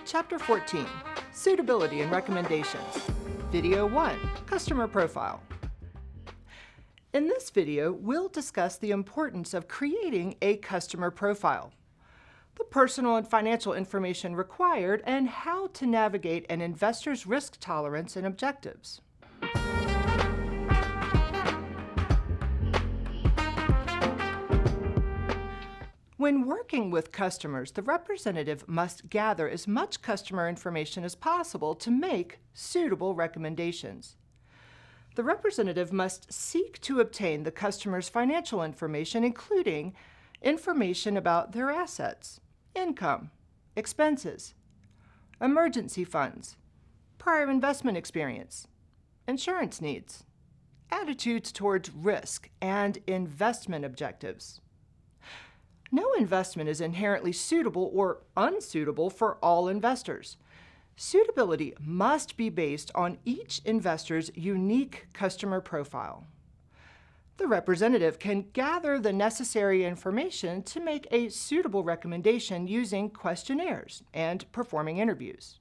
Chapter 14, Suitability and Recommendations. Video 1, Customer Profile. In this video, we'll discuss the importance of creating a customer profile, the personal and financial information required, and how to navigate an investor's risk tolerance and objectives. When working with customers, the representative must gather as much customer information as possible to make suitable recommendations. The representative must seek to obtain the customer's financial information, including information about their assets, income, expenses, emergency funds, prior investment experience, insurance needs, attitudes towards risk, and investment objectives. No investment is inherently suitable or unsuitable for all investors. Suitability must be based on each investor's unique customer profile. The representative can gather the necessary information to make a suitable recommendation using questionnaires and performing interviews.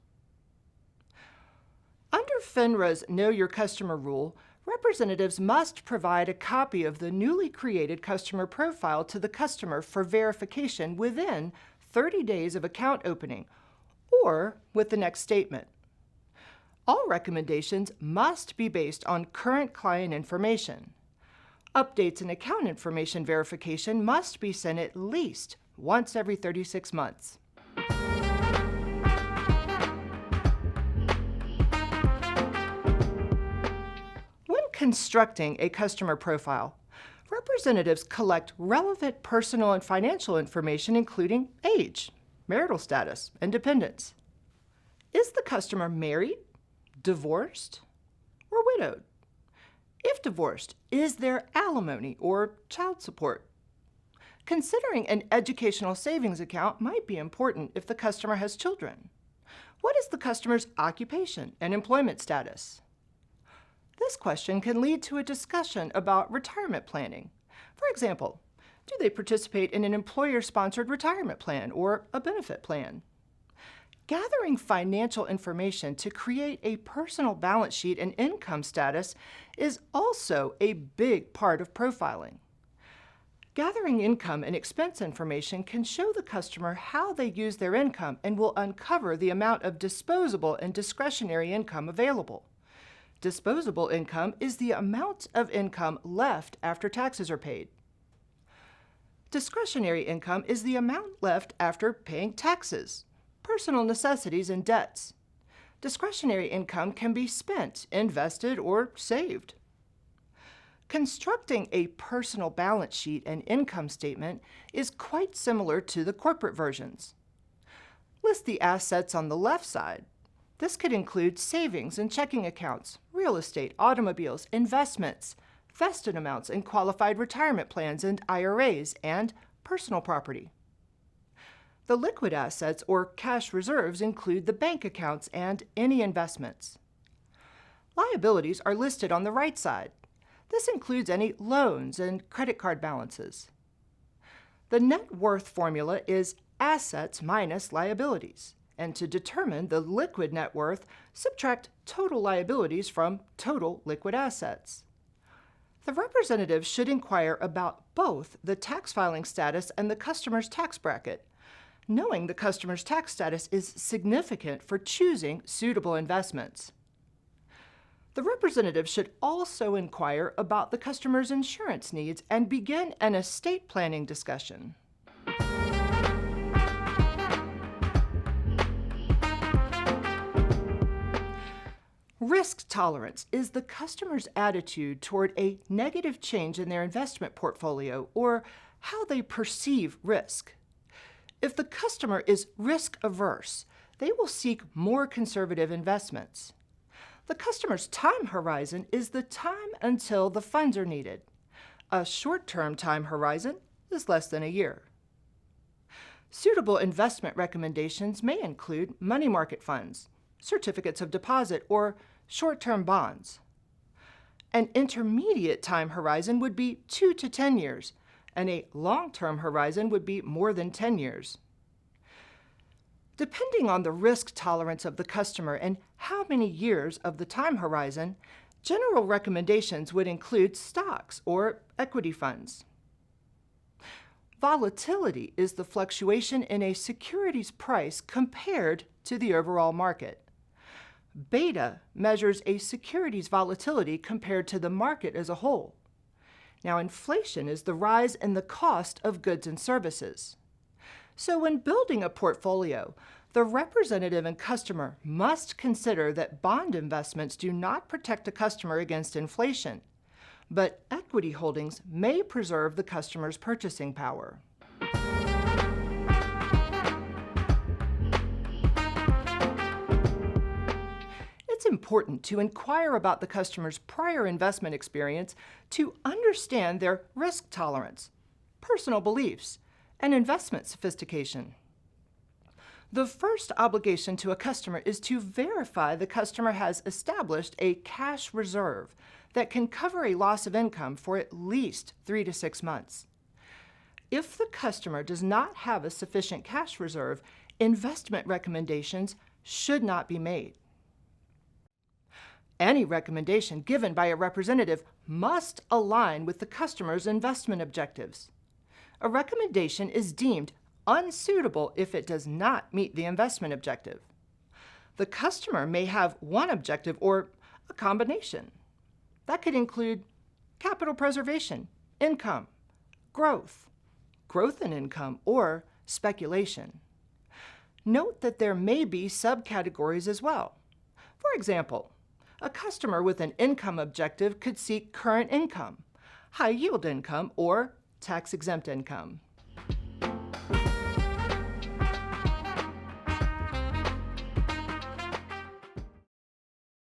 Under FINRA's Know Your Customer rule, representatives must provide a copy of the newly created customer profile to the customer for verification within 30 days of account opening or with the next statement. All recommendations must be based on current client information. Updates and account information verification must be sent at least once every 36 months. Constructing a customer profile, representatives collect relevant personal and financial information, including age, marital status, and dependents. Is the customer married, divorced, or widowed? If divorced, is there alimony or child support? Considering an educational savings account might be important if the customer has children. What is the customer's occupation and employment status? This question can lead to a discussion about retirement planning. For example, do they participate in an employer-sponsored retirement plan or a benefit plan? Gathering financial information to create a personal balance sheet and income status is also a big part of profiling. Gathering income and expense information can show the customer how they use their income and will uncover the amount of disposable and discretionary income available. Disposable income is the amount of income left after taxes are paid. Discretionary income is the amount left after paying taxes, personal necessities, and debts. Discretionary income can be spent, invested, or saved. Constructing a personal balance sheet and income statement is quite similar to the corporate versions. List the assets on the left side. This could include savings and checking accounts, real estate, automobiles, investments, vested amounts in qualified retirement plans and IRAs, and personal property. The liquid assets or cash reserves include the bank accounts and any investments. Liabilities are listed on the right side. This includes any loans and credit card balances. The net worth formula is assets minus liabilities. And to determine the liquid net worth, subtract total liabilities from total liquid assets. The representative should inquire about both the tax filing status and the customer's tax bracket. Knowing the customer's tax status is significant for choosing suitable investments. The representative should also inquire about the customer's insurance needs and begin an estate planning discussion. Risk tolerance is the customer's attitude toward a negative change in their investment portfolio or how they perceive risk. If the customer is risk averse, they will seek more conservative investments. The customer's time horizon is the time until the funds are needed. A short-term time horizon is less than a year. Suitable investment recommendations may include money market funds, certificates of deposit, or short-term bonds. An intermediate time horizon would be 2 to 10 years, and a long-term horizon would be more than 10 years. Depending on the risk tolerance of the customer and how many years of the time horizon, general recommendations would include stocks or equity funds. Volatility is the fluctuation in a security's price compared to the overall market. Beta measures a security's volatility compared to the market as a whole. Now, inflation is the rise in the cost of goods and services. So when building a portfolio, the representative and customer must consider that bond investments do not protect a customer against inflation, but equity holdings may preserve the customer's purchasing power. It's important to inquire about the customer's prior investment experience to understand their risk tolerance, personal beliefs, and investment sophistication. The first obligation to a customer is to verify the customer has established a cash reserve that can cover a loss of income for at least 3 to 6 months. If the customer does not have a sufficient cash reserve, investment recommendations should not be made. Any recommendation given by a representative must align with the customer's investment objectives. A recommendation is deemed unsuitable if it does not meet the investment objective. The customer may have one objective or a combination. That could include capital preservation, income, growth in income, or speculation. Note that there may be subcategories as well. For example, a customer with an income objective could seek current income, high-yield income, or tax-exempt income.